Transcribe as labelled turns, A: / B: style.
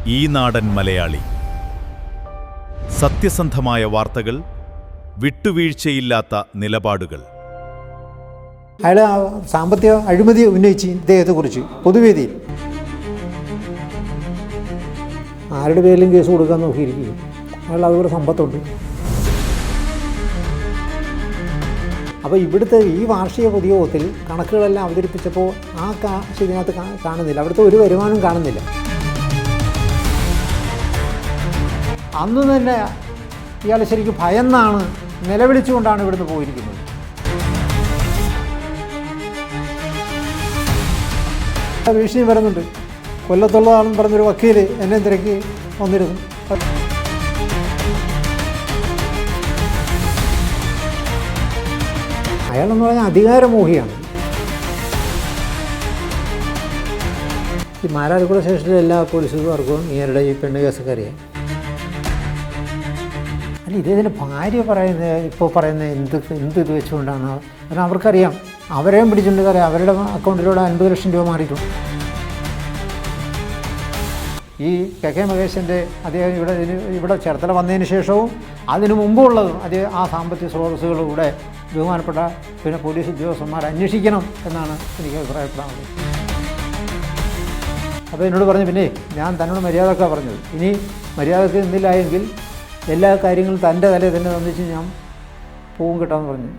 A: ഈ നാടൻ മലയാളി. സത്യസന്ധമായ വാർത്തകൾ, വിട്ടുവീഴ്ചയില്ലാത്ത നിലപാടുകൾ.
B: അയാൾ സാമ്പത്തിക അഴിമതി ഉന്നയിച്ച് ഇദ്ദേഹത്തെക്കുറിച്ച് പൊതുവേദിയിൽ ആരുടെ പേരിലും കേസ് കൊടുക്കാൻ നോക്കിയിരിക്കും. അയാൾ അതുപോലെ സമ്പത്തുണ്ട്. അപ്പോൾ ഇവിടുത്തെ ഈ വാർഷിക പൊതുയോഗത്തിൽ കണക്കുകളെല്ലാം അവതരിപ്പിച്ചപ്പോൾ ആ കാശ് ഇതിനകത്ത് കാണുന്നില്ല. അവിടുത്തെ ഒരു വരുമാനം കാണുന്നില്ല. അന്ന് തന്നെ ഇയാൾ ശരിക്കും ഭയന്നാണ്, നിലവിളിച്ചുകൊണ്ടാണ് ഇവിടുന്ന് പോയിരിക്കുന്നത്. ഭീഷണി വരുന്നുണ്ട്. കൊല്ലത്തുള്ളതാണെന്ന് പറഞ്ഞൊരു വക്കീൽ എന്നെ തിരക്കി വന്നിരുന്നു. അയാളെന്ന് പറഞ്ഞാൽ അധികാരമോഹിയാണ്. ഈ മാരാരിക്കുള സ്റ്റേഷനിലെ എല്ലാ പോലീസുകാർക്കും ഇയാളുടെ ഈ പെണ്ണ് കേസൊക്കെ അറിയാം. അല്ല, ഇദ്ദേഹത്തിൻ്റെ ഭാര്യ ഇപ്പോൾ പറയുന്നത് എന്ത് ഇത് വെച്ചുകൊണ്ടാണ്? കാരണം അവർക്കറിയാം, അവരെയും പിടിച്ചിട്ടുണ്ട്. അറിയാം, അവരുടെ അക്കൗണ്ടിലൂടെ 50 ലക്ഷം രൂപ മാറിയിട്ടുണ്ട്. ഈ കെ മഹേശൻ്റെ അദ്ദേഹം ഇവിടെ ചേർത്തല വന്നതിന് ശേഷവും അതിനു മുമ്പുള്ളതും ആ സാമ്പത്തിക സ്രോതസ്സുകളിലൂടെ ബഹുമാനപ്പെട്ട പോലീസ് ഉദ്യോഗസ്ഥന്മാർ അന്വേഷിക്കണം എന്നാണ് എനിക്ക് അഭിപ്രായപ്പെടാനുള്ളത്. അപ്പോൾ എന്നോട് പറഞ്ഞു, പിന്നെ ഞാൻ തന്നോട് മര്യാദക്കാണ് പറഞ്ഞത്. ഇനി മര്യാദക്ക് നിന്നില്ല എങ്കിൽ എല്ലാ കാര്യങ്ങളും തൻ്റെ തലയിൽ തന്നെ തന്നിച്ച് ഞാൻ പോകും കേട്ടോ എന്ന് പറഞ്ഞു.